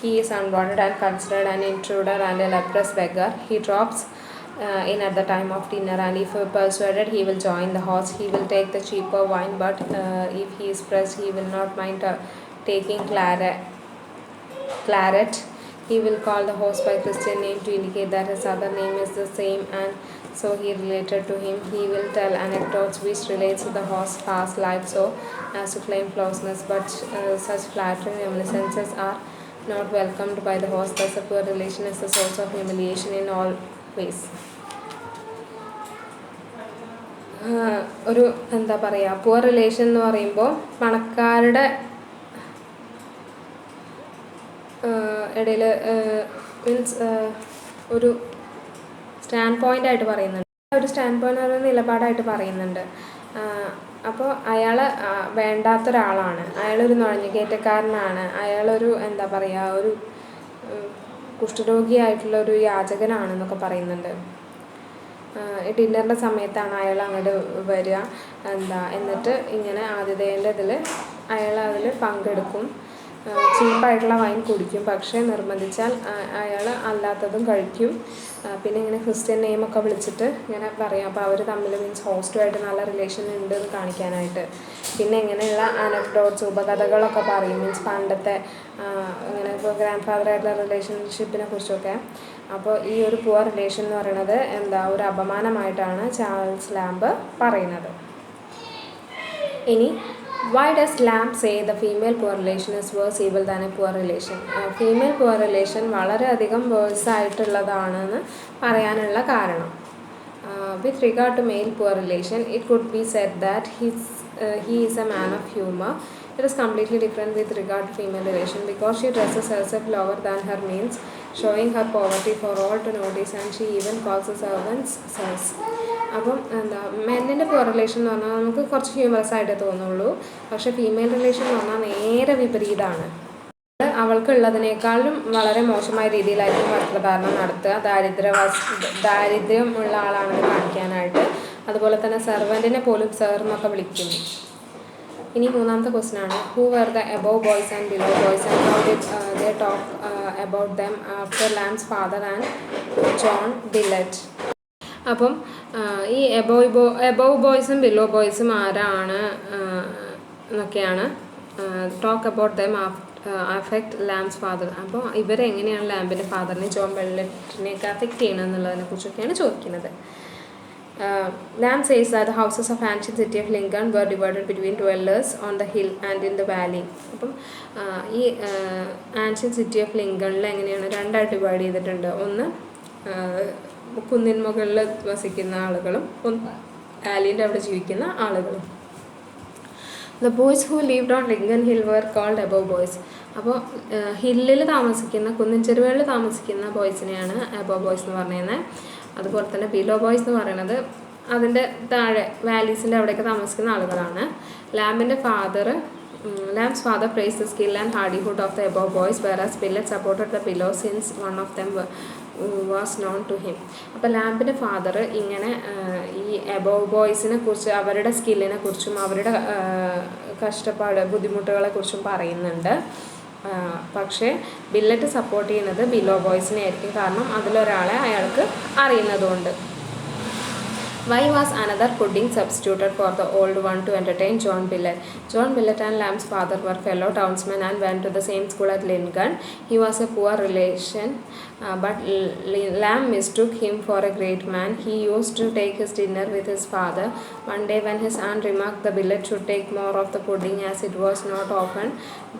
He is unwanted and considered an intruder and a leprous beggar. He drops in at the time of dinner, and if persuaded he will join the host. He will take the cheaper wine, but if he is pressed he will not mind taking claret. He will call the host by Christian name to indicate that his other name is the same, and so he related to him. He will tell anecdotes which relates to the host's past life so as to claim closeness, but such flattering reminiscences are not welcomed by the host. Thus a poor relation is the source of humiliation in all ways. ഒരു എന്താ പറയുക, poor relation എന്ന് പറയുമ്പോൾ പണക്കാരുടെ ഇടയിൽ means ഒരു stand പോയിൻ്റായിട്ട് പറയുന്നുണ്ട്, ഒരു stand point ഒരു നിലപാടായിട്ട് പറയുന്നുണ്ട്. അപ്പോൾ അയാൾ വേണ്ടാത്തൊരാളാണ്, അയാളൊരു നുഴഞ്ഞുകയറ്റക്കാരനാണ്, അയാളൊരു എന്താ പറയുക, ഒരു കുഷ്ഠരോഗിയായിട്ടുള്ള ഒരു യാചകനാണെന്നൊക്കെ പറയുന്നുണ്ട്. ഡിന്നറിൻ്റെ സമയത്താണ് അയാൾ അങ്ങോട്ട് വരിക, എന്നിട്ട് ഇങ്ങനെ ആതിഥേയൻ്റെ ഇതിൽ അയാൾ അതിൽ പങ്കെടുക്കും, ചീപ്പായിട്ടുള്ള വൈൻ കുടിക്കും, പക്ഷേ നിർബന്ധിച്ചാൽ അയാൾ അല്ലാത്തതും കഴിക്കും. പിന്നെ ഇങ്ങനെ ക്രിസ്ത്യൻ നെയിമൊക്കെ വിളിച്ചിട്ട് ഇങ്ങനെ പറയും. അപ്പോൾ അവർ തമ്മിൽ മീൻസ് ഹോസ്റ്റുമായിട്ട് നല്ല റിലേഷൻ ഉണ്ട് എന്ന് കാണിക്കാനായിട്ട്. പിന്നെ ഇങ്ങനെയുള്ള അനക്ഡോട്ട്സ്, ഉപകഥകളൊക്കെ പറയും, മീൻസ് പണ്ടത്തെ ഇങ്ങനെ ഇപ്പോൾ ഗ്രാൻഡ് ഫാദറായിട്ടുള്ള റിലേഷൻഷിപ്പിനെ കുറിച്ചൊക്കെ. അപ്പോൾ ഈ ഒരു പുവർ റിലേഷൻ എന്ന് പറയുന്നത് ഒരു അപമാനമായിട്ടാണ് ചാൾസ് ലാംബ് പറയുന്നത്. ഇനി why does Lamb say the female poor relation is worse evil than a poor relation? Female poor relation വളരെയധികം വേഴ്സ് ആയിട്ടുള്ളതാണെന്ന് പറയാനുള്ള കാരണം, with regard to male poor relation it could be said that he is a man of humor. It is completely different with regard to female relation because she dresses herself lower than her means, showing her poverty for all to notice, and she even calls the servants sirs. അപ്പം മെന്നിൻ്റെ poor relation എന്ന് പറഞ്ഞാൽ നമുക്ക് കുറച്ച് humorous ആയിട്ട് തോന്നുള്ളൂ, പക്ഷേ female relation എന്ന് പറഞ്ഞാൽ നേരെ വിപരീതമാണ്. അവൾക്കുള്ളതിനേക്കാളും വളരെ മോശമായ രീതിയിലായിരിക്കും വസ്ത്രധാരണം നടത്തുക, ദാരിദ്ര്യമുള്ള ആളാണെന്ന് കാണിക്കാനായിട്ട്. അതുപോലെ തന്നെ സെർവൻറ്റിനെ പോലും സർ എന്നൊക്കെ വിളിക്കുന്നു. ഇനി മൂന്നാമത്തെ ക്വസ്റ്റ്യൻ ആണ്, who were the above boys and below boys and how did they talk about them after Lamb's father and John Billet. അപ്പം ഈ എബോവ് ബോയ്സും ബിലോ ബോയ്സും ആരാണ് എന്നൊക്കെയാണ് ടോക്ക് അബൌട്ട് ദം അഫക്റ്റ് ലാംബ്സ് ഫാദർ. അപ്പോൾ ഇവരെങ്ങനെയാണ് ലാമ്പിൻ്റെ ഫാദറിനെ ജോൺ ബില്ലറ്റിനെയൊക്കെ അഫക്റ്റ് ചെയ്യണം എന്നുള്ളതിനെ കുറിച്ചൊക്കെയാണ് ചോദിക്കുന്നത്. Lamb says that the houses of ancient city of Lincoln were divided between dwellers on the hill and in the valley. അപ്പം ഈ ആൻഷ്യൻ സിറ്റി ഓഫ് ലിങ്കണിൽ എങ്ങനെയാണ് രണ്ടായിട്ട് ഡിവൈഡ് ചെയ്തിട്ടുണ്ട്. ഒന്ന് കുന്നിൻ മുകളിൽ വസിക്കുന്ന ആളുകളും വാലിൻ്റെ അവിടെ ജീവിക്കുന്ന ആളുകളും. The boys who lived on Lincoln Hill were called above boys. അപ്പോൾ ഹില്ലിൽ താമസിക്കുന്ന, കുന്നിൻ ചെരുവുകളിൽ താമസിക്കുന്ന ബോയ്സിനെയാണ് അബോവ് ബോയ്സ് എന്ന് പറയുന്നത്. അതുപോലെ തന്നെ ബിലോ ബോയ്സ് എന്ന് പറയുന്നത് അതിൻ്റെ താഴെ വാലീസിൻ്റെ അവിടെയൊക്കെ താമസിക്കുന്ന ആളുകളാണ്. ലാംബ്സ് father praised the skill and hardihood of the above boys, whereas Billet supported the below since one of them was known to him. അപ്പോൾ ലാമ്പിൻ്റെ ഫാദർ ഇങ്ങനെ ഈ അബോവ് ബോയ്സിനെ കുറിച്ച്, അവരുടെ സ്കില്ലിനെ കുറിച്ചും അവരുടെ കഷ്ടപ്പാട് ബുദ്ധിമുട്ടുകളെ കുറിച്ചും പറയുന്നുണ്ട്. പക്ഷേ ബില്ലറ്റ് സപ്പോർട്ട് ചെയ്യുന്നത് ബിലോ ബോയ്സിനെ ആയിരിക്കും, കാരണം അതിലൊരാളെ അയാൾക്ക് അറിയുന്നതുകൊണ്ട്. Why was another pudding substituted for the old one to entertain John Billett? John Billett and Lamb's father were fellow townsmen and went to the same school at Lincoln. He was a poor relation, but Lamb mistook him for a great man. He used to take his dinner with his father. One day when his aunt remarked the Billett should take more of the pudding as it was not often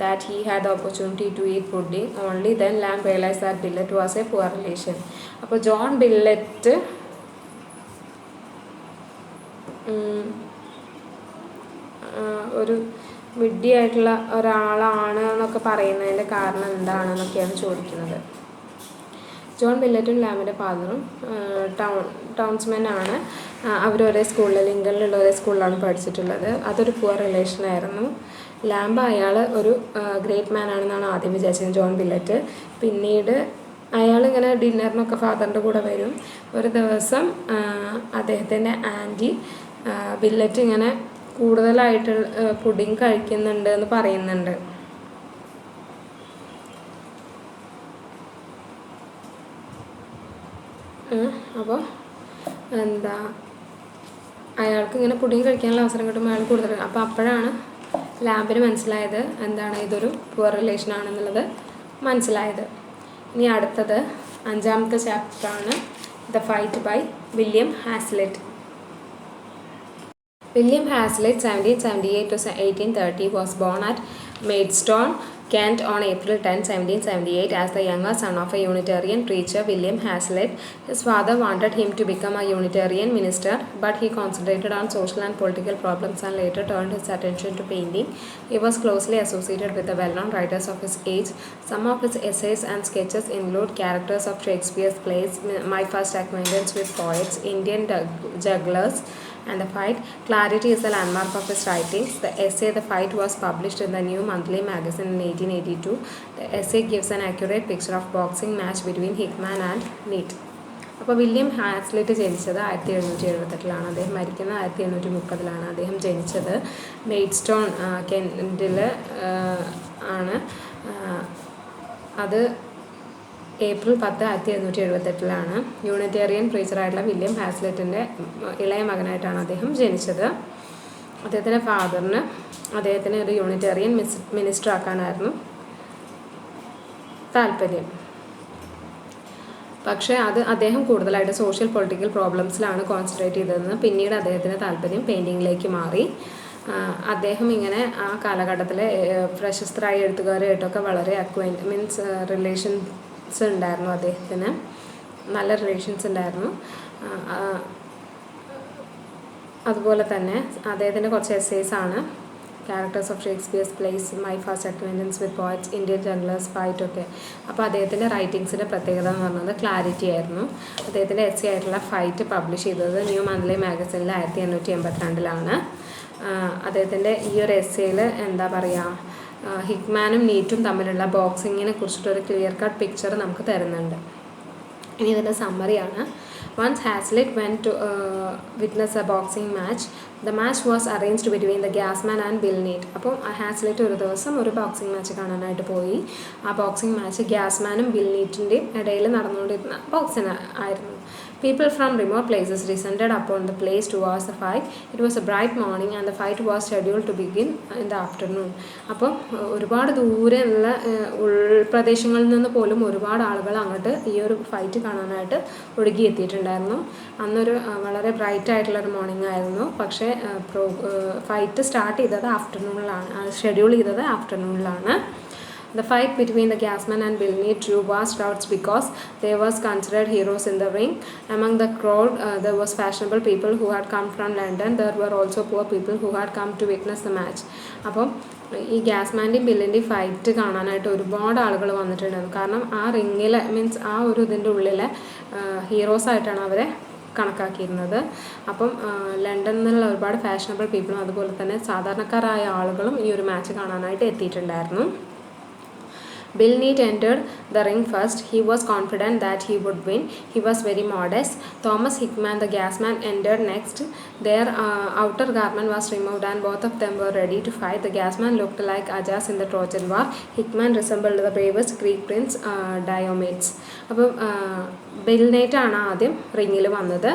that he had the opportunity to eat pudding. Only then Lamb realized that Billett was a poor relation. അപ്പോൾ John billet ഒരു വിഡ്ഢിയായിട്ടുള്ള ഒരാളാണ് എന്നൊക്കെ പറയുന്നതിൻ്റെ കാരണം എന്താണെന്നൊക്കെയാണ് ചോദിക്കുന്നത്. John ബില്ലറ്റും ലാമിൻ്റെ ഫാദറും ടൗൺസ്മെൻ ആണ്. അവർ ഒരേ സ്കൂളിൽ, ലിങ്കണിലുള്ള ഒരേ സ്കൂളിലാണ് പഠിച്ചിട്ടുള്ളത്. അതൊരു പുവർ റിലേഷനായിരുന്നു. ലാംബ് അയാൾ ഒരു ഗ്രേറ്റ് മാൻ ആണെന്നാണ് ആദ്യം വിചാരിച്ചത് ജോൺ ബില്ലറ്റ്. പിന്നീട് അയാളിങ്ങനെ ഡിന്നറിനൊക്കെ ഫാദറിൻ്റെ കൂടെ വരും. ഒരു ദിവസം അദ്ദേഹത്തിൻ്റെ ആൻറ്റി ബില്ലറ്റ് ഇങ്ങനെ കൂടുതലായിട്ട് പുഡിങ് കഴിക്കുന്നുണ്ട് എന്ന് പറയുന്നുണ്ട്. അപ്പോൾ അയാൾക്ക് ഇങ്ങനെ പുഡിങ് കഴിക്കാനുള്ള അവസരം കിട്ടുമ്പോൾ അയാൾ കൂടുതൽ. അപ്പോൾ അപ്പോഴാണ് ലാമ്പിന് മനസ്സിലായത് ഇതൊരു പുവർ റിലേഷൻ ആണെന്നുള്ളത് മനസ്സിലായത്. ഇനി അടുത്തത് 5ാമത്തെ ചാപ്റ്ററാണ് the fight by William Hazlitt. William Hazlitt, 1778 to 1830, was born at Maidstone, Kent on April 10, 1778, as the younger son of a Unitarian preacher, William Hazlitt. His father wanted him to become a Unitarian minister, but he concentrated on social and political problems and later turned his attention to painting. He was closely associated with the well-known writers of his age. Some of his essays and sketches include characters of Shakespeare's plays, My First Acquaintance with Poets, Indian Jugglers, and The Fight. Clarity is the landmark of his writings. The essay The Fight was published in the New Monthly magazine in 1882. The essay gives an accurate picture of boxing match between Hickman and Neat. അപ്പോൾ William ഹാസ്ലിറ്റ് ജനിച്ചത് 1778 അദ്ദേഹം മരിക്കുന്നത് 1830 അദ്ദേഹം ജനിച്ചത് Maidstone കെൻറ്റിൽ ആണ്. അത് April 10, 1778 Unitarian പ്രീച്ചറായിട്ടുള്ള William ഹാസ്ലെറ്റിൻ്റെ ഇളയ മകനായിട്ടാണ് അദ്ദേഹം ജനിച്ചത്. അദ്ദേഹത്തിൻ്റെ ഫാദറിന് അദ്ദേഹത്തിന് ഒരു യൂണിറ്റേറിയൻ മിനിസ്റ്റർ ആക്കാനായിരുന്നു താല്പര്യം. പക്ഷേ അദ്ദേഹം കൂടുതലായിട്ട് സോഷ്യൽ പൊളിറ്റിക്കൽ പ്രോബ്ലംസിലാണ് കോൺസെൻട്രേറ്റ് ചെയ്തതെന്ന്. പിന്നീട് അദ്ദേഹത്തിന് താല്പര്യം പെയിൻറ്റിങ്ങിലേക്ക് മാറി. അദ്ദേഹം ഇങ്ങനെ ആ കാലഘട്ടത്തിലെ പ്രശസ്തരായ എഴുത്തുകാരുമായിട്ടൊക്കെ വളരെ റിലേഷൻസ് ഉണ്ടായിരുന്നു. അദ്ദേഹത്തിന് നല്ല റിലേഷൻസ് ഉണ്ടായിരുന്നു. അതുപോലെ തന്നെ അദ്ദേഹത്തിൻ്റെ കുറച്ച് എസ്സേസാണ് characters of Shakespeare's plays, my first acquaintance with poets, Indian jugglers, fight ഒക്കെ. അപ്പോൾ അദ്ദേഹത്തിൻ്റെ റൈറ്റിങ്സിൻ്റെ പ്രത്യേകത എന്ന് പറയുന്നത് ക്ലാരിറ്റി ആയിരുന്നു. അദ്ദേഹത്തിൻ്റെ എസ്സേ ആയിട്ടുള്ള ഫൈറ്റ് പബ്ലിഷ് ചെയ്തത് ന്യൂ മന്ത്ലി മാഗസിനിൽ 1882 അദ്ദേഹത്തിൻ്റെ ഈ ഒരു എസ്സേയിൽ ഹിക്മാനും നീറ്റും തമ്മിലുള്ള ബോക്സിങ്ങിനെ കുറിച്ചിട്ടൊരു ക്ലിയർ കട്ട് പിക്ചർ നമുക്ക് തരുന്നുണ്ട്. ഇനി ഇതിൻ്റെ സമ്മറിയാണ്. Once Hazlitt went to witness a boxing match. The match was arranged between the gasman and Bill Neat. അപ്പോൾ ഹാസ്ലിറ്റ് ഒരു ദിവസം ഒരു ബോക്സിംഗ് മാച്ച് കാണാനായിട്ട് പോയി. ആ ബോക്സിംഗ് മാച്ച് ഗ്യാസ്മാനും ബിൽ നീറ്റിൻ്റെയും ഇടയിൽ നടന്നുകൊണ്ടിരുന്ന ബോക്സിംഗ് ആയിരുന്നു. People from remote places descended upon the place to watch the fight. It was a bright morning and the fight was scheduled to begin in the afternoon. അപ്പോൾ ഒരുപാട് ദൂരെയുള്ള ഉൾപ്രദേശങ്ങളിൽ നിന്ന് പോലും ഒരുപാട് ആളുകൾ അങ്ങോട്ട് ഈ ഒരു ഫൈറ്റ് കാണാനായിട്ട് ഒഴുകിയെത്തിയിട്ടുണ്ടായിരുന്നു. അന്നൊരു വളരെ ബ്രൈറ്റ് ആയിട്ടുള്ളൊരു മോർണിംഗ് ആയിരുന്നു. പക്ഷേ ഫൈറ്റ് സ്റ്റാർട്ട് ചെയ്തത് ആഫ്റ്റർനൂണിലാണ്, ഷെഡ്യൂൾ ചെയ്തത് ആഫ്റ്റർനൂണിലാണ്. The fight between the gasman and Bill Neat drew vast crowds because they were considered heroes in the ring. Among the crowd, there was fashionable people who had come from London. There were also poor people who had come to witness the match. അപ്പോൾ ഈ ഗ്യാസ്മാൻ്റെയും ബില്ലിൻ്റെയും fight കാണാനായിട്ട് ഒരുപാട് ആളുകൾ വന്നിട്ടുണ്ടായിരുന്നു. കാരണം ആ റിങ്ങിൽ ആ ഒരു ഇതിൻ്റെ ഉള്ളിലെ ഹീറോസായിട്ടാണ് അവരെ കണക്കാക്കിയിരുന്നത്. അപ്പം ലണ്ടനിൽ നിന്നുള്ള ഒരുപാട് ഫാഷനബിൾ പീപ്പിളും അതുപോലെ തന്നെ സാധാരണക്കാരായ ആളുകളും ഈ ഒരു മാച്ച് കാണാനായിട്ട് എത്തിയിട്ടുണ്ടായിരുന്നു. Bill Neat entered the ring first. He was confident that he would win. He was very modest. Thomas Hickman, the gasman, entered next. Their outer garment was removed and both of them were ready to fight. The gasman looked like Ajas in the Trojan War. Hickman resembled the bravest Greek prince Diomedes. അപ്പോൾ bill നെയ്റ്റ് ആണ് ആദ്യം റിങ്ങിൽ വന്നത്.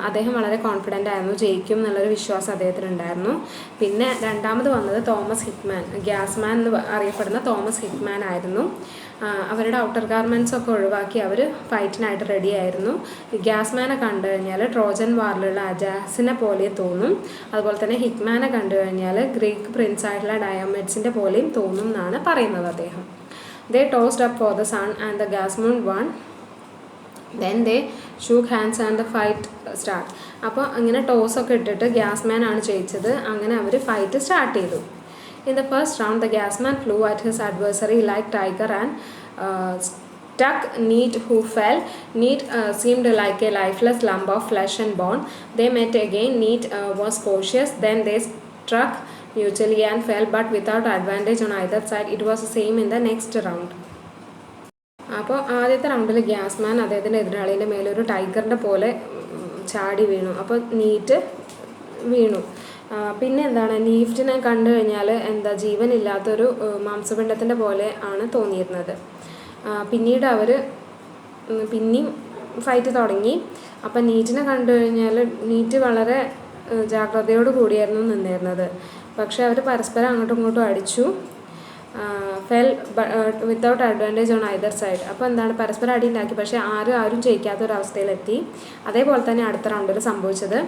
അദ്ദേഹം വളരെ confident ആയിരുന്നു, ജയിക്കും എന്നുള്ളൊരു വിശ്വാസം അദ്ദേഹത്തിനുണ്ടായിരുന്നു. പിന്നെ രണ്ടാമത് വന്നത് തോമസ് ഹിക്മാൻ, ഗ്യാസ്മാൻ എന്ന് അറിയപ്പെടുന്ന തോമസ് ഹിക്മാൻ ആയിരുന്നു. അവരുടെ ഔട്ടർ ഗാർമെൻറ്റ്സ് ഒക്കെ ഒഴിവാക്കി അവർ ഫൈറ്റിനായിട്ട് റെഡി ആയിരുന്നു. ഗ്യാസ്മാനെ കണ്ടു കഴിഞ്ഞാൽ ട്രോജൻ വാറിലുള്ള അജാസിനെ പോലെ തോന്നും. അതുപോലെ തന്നെ ഹിക്മാനെ കണ്ടു കഴിഞ്ഞാൽ ഗ്രീക്ക് പ്രിൻസ് ആയിട്ടുള്ള ഡയോമെഡ്സിൻ്റെ പോലെയും തോന്നും എന്നാണ് പറയുന്നത് അദ്ദേഹം. They tossed up for the sun and the gasman won. Then they shook hands and the fight start. അപ്പോൾ അങ്ങനെ ടോസൊക്കെ ഇട്ടിട്ട് ഗ്യാസ്മാൻ ആണ് ജയിച്ചത്. അങ്ങനെ അവർ ഫൈറ്റ് സ്റ്റാർട്ട് ചെയ്തു. In the first round, the gasman flew at his adversary like tiger and struck Neat, who fell. Neat seemed like a lifeless lump of flesh and bone. They met again. Neat was cautious. Then they struck mutually and fell, but without advantage on either side. It was the same in the next round. അപ്പോൾ ആദ്യത്തെ റൗണ്ടിൽ ഗ്യാസ്മാൻ അദ്ദേഹത്തിൻ്റെ എതിരാളിൻ്റെ മേലൊരു ടൈഗറിൻ്റെ പോലെ ചാടി വീണു. അപ്പോൾ NEET വീണു. പിന്നെ എന്താണ്, നീറ്റിനെ കണ്ടു കഴിഞ്ഞാൽ ജീവനില്ലാത്തൊരു മാംസപിണ്ഡത്തിൻ്റെ പോലെ ആണ് തോന്നിയിരുന്നത്. പിന്നീട് അവർ പിന്നെയും ഫൈറ്റ് തുടങ്ങി. അപ്പം നീറ്റിനെ കണ്ടു കഴിഞ്ഞാൽ നീറ്റ് വളരെ ജാഗ്രതയോട് കൂടിയായിരുന്നു നിന്നിരുന്നത്. പക്ഷെ അവർ പരസ്പരം അങ്ങോട്ടും ഇങ്ങോട്ടും അടിച്ചു. Fell without advantage on either side. അപ്പോൾ എന്താണ്, പരസ്പരം അടി ഉണ്ടാക്കി, പക്ഷേ ആരും ജയിക്കാത്തൊരവസ്ഥയിലെത്തി. അതേപോലെ തന്നെ അടുത്ത റൗണ്ടിൽ സംഭവിച്ചത്.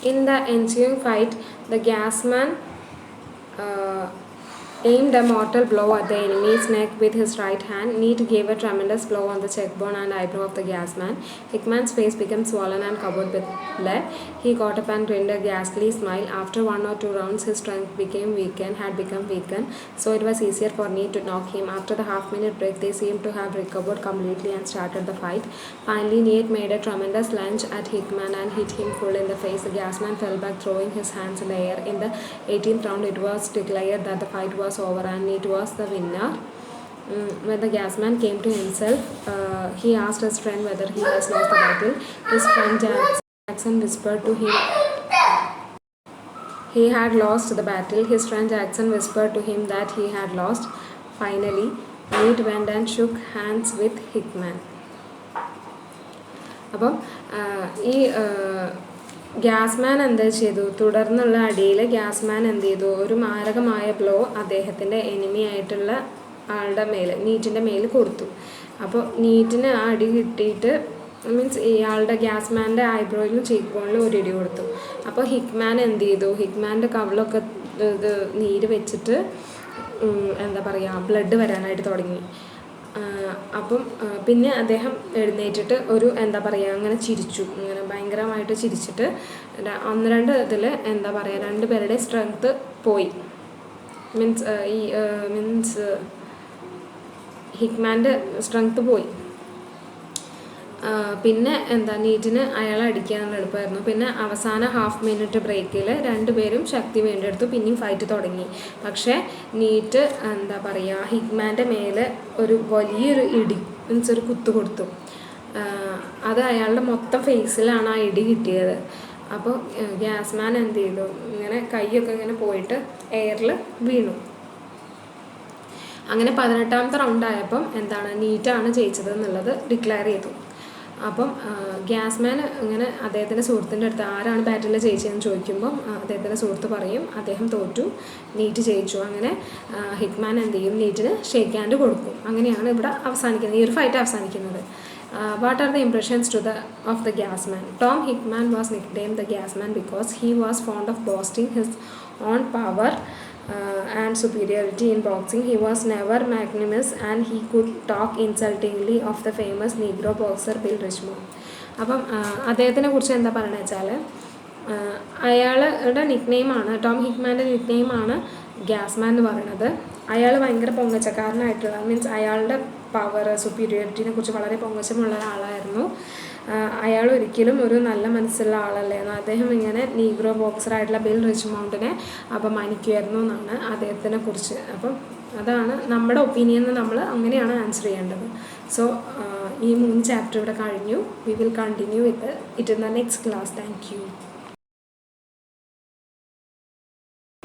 In the ensuing fight, the gasman aimed a mortal blow at the enemy's neck with his right hand. Neat gave a tremendous blow on the cheekbone and eyebrow of the gasman. Hickman's face became swollen and covered with blood. He got up and grinned a ghastly smile. After 1 or 2 rounds, his strength had become weakened, so it was easier for Neat to knock him. After the half-minute break, they seemed to have recovered completely and started the fight. Finally, Neat made a tremendous lunge at Hickman and hit him full in the face. The gasman fell back, throwing his hands in the air. In the 18th round, it was declared that the fight was over and it was the winner. When the gasman came to himself, he asked his friend whether he has lost the battle. His friend Jackson whispered to him he had lost the battle. His friend Jackson whispered to him that he had lost. Finally, Neat went and shook hands with Hickman. അപ്പം ഈ ഗ്യാസ്മാൻ എന്താ ചെയ്തു, തുടർന്നുള്ള അടിയിൽ ഗ്യാസ്മാൻ എന്ത് ചെയ്തു, ഒരു മാരകമായ ബ്ലോ അദ്ദേഹത്തിൻ്റെ എനിമി ആയിട്ടുള്ള ആളുടെ മേൽ, നീറ്റിൻ്റെ മേൽ കൊടുത്തു. അപ്പോൾ നീറ്റിന് ആ അടി കിട്ടിയിട്ട് മീൻസ് ഇയാളുടെ ഗ്യാസ്മാൻ്റെ ഐബ്രോയിലും ചീക്ക് ബോണിലും ഒരു ഇടി കൊടുത്തു. അപ്പോൾ ഹിക്മാൻ എന്ത് ചെയ്തു, ഹിക്മാൻ്റെ കവിളൊക്കെ ഇത് നീര് വെച്ചിട്ട് എന്താ പറയുക, ബ്ലഡ് വരാനായിട്ട് തുടങ്ങി. അപ്പം പിന്നെ അദ്ദേഹം എഴുന്നേറ്റിട്ട് ഒരു എന്താ പറയുക അങ്ങനെ ചിരിച്ചു, ഇങ്ങനെ ഭയങ്കരമായിട്ട് ചിരിച്ചിട്ട് 1-2 ഇതിൽ എന്താ പറയുക 2 പേരുടെ സ്ട്രെങ്ത്ത് പോയി. മീൻസ് ഹിക്മാൻ്റെ സ്ട്രെങ്ത്ത് പോയി. പിന്നെ എന്താ നീറ്റിന് അയാളെ അടിക്കാനുള്ള എളുപ്പമായിരുന്നു. പിന്നെ അവസാന ഹാഫ് മിനിറ്റ് ബ്രേക്കിൽ 2 പേരും ശക്തി വേണ്ടിയെടുത്തു. പിന്നെയും ഫൈറ്റ് തുടങ്ങി. പക്ഷേ നീറ്റ് എന്താ പറയുക ഹിക്മാൻ്റെ മേലെ ഒരു വലിയൊരു ഇടി മീൻസ് ഒരു കുത്തു കൊടുത്തു. അത് അയാളുടെ മൊത്തം ഫേസിലാണ് ആ ഇടി കിട്ടിയത്. അപ്പോൾ ഗ്യാസ്മാൻ എന്ത് ചെയ്തു, ഇങ്ങനെ കൈയൊക്കെ ഇങ്ങനെ പോയിട്ട് എയറിൽ വീണു. അങ്ങനെ 18ാമത്തെ റൗണ്ടായപ്പം എന്താണ്, നീറ്റാണ് ജയിച്ചത് എന്നുള്ളത് ഡിക്ലെയർ ചെയ്തു. അപ്പം ഗ്യാസ്മാൻ ഇങ്ങനെ അദ്ദേഹത്തിൻ്റെ സുഹൃത്തിൻ്റെ അടുത്ത് ആരാണ് ബാറ്റിൽ ജയിച്ചതെന്ന് ചോദിക്കുമ്പം അദ്ദേഹത്തിൻ്റെ സുഹൃത്ത് പറയും അദ്ദേഹം തോറ്റു, നീറ്റ് ജയിച്ചു. അങ്ങനെ ഹിക്മാൻ എന്ത് ചെയ്യും, നീറ്റിന് ഷേക്ക് ഹാൻഡ് കൊടുക്കും. അങ്ങനെയാണ് ഇവിടെ അവസാനിക്കുന്നത്, ഈ ഒരു ഫൈറ്റ് അവസാനിക്കുന്നത്. What are the impressions of the gasman? Tom Hickman was nicknamed the gasman because he was fond of boasting his own power and superiority in boxing. He was never magnanimous and he could talk insultingly of the famous Negro boxer Bill Richmond. അപ്പം അദ്ദേഹത്തിനെ കുറിച്ച് എന്താ പറയുന്നത് വെച്ചാൽ അയാളുടെ നിക്നെയിമാണ്, Tom ഹിക്മാൻ്റെ നിക്നെയിമാണ് ഗ്യാസ്മാൻ എന്ന് പറയുന്നത്. അയാൾ ഭയങ്കര പൊങ്ങച്ചക്കാരനായിട്ടുള്ള മീൻസ് അയാളുടെ പവർ സുപ്പീരിയോറിറ്റിനെ കുറിച്ച് വളരെ പൊങ്ങച്ചമുള്ള ഒരാളായിരുന്നു. അയാൾ ഒരിക്കലും ഒരു നല്ല മനസ്സുള്ള ആളല്ലായിരുന്നു. അദ്ദേഹം ഇങ്ങനെ നീഗ്രോ ബോക്സറായിട്ടുള്ള ബിൽ റിച്ച്മൗണ്ടിനെ അപമാനിക്കുമായിരുന്നു എന്നാണ് അദ്ദേഹത്തിനെ കുറിച്ച്. അപ്പം അതാണ് നമ്മുടെ ഒപ്പീനിയൻ, നമ്മൾ അങ്ങനെയാണ് ആൻസർ ചെയ്യേണ്ടത്. സോ ഈ 3 ചാപ്റ്റർ ഇവിടെ കഴിഞ്ഞു. We will continue with it in the next class. Thank you.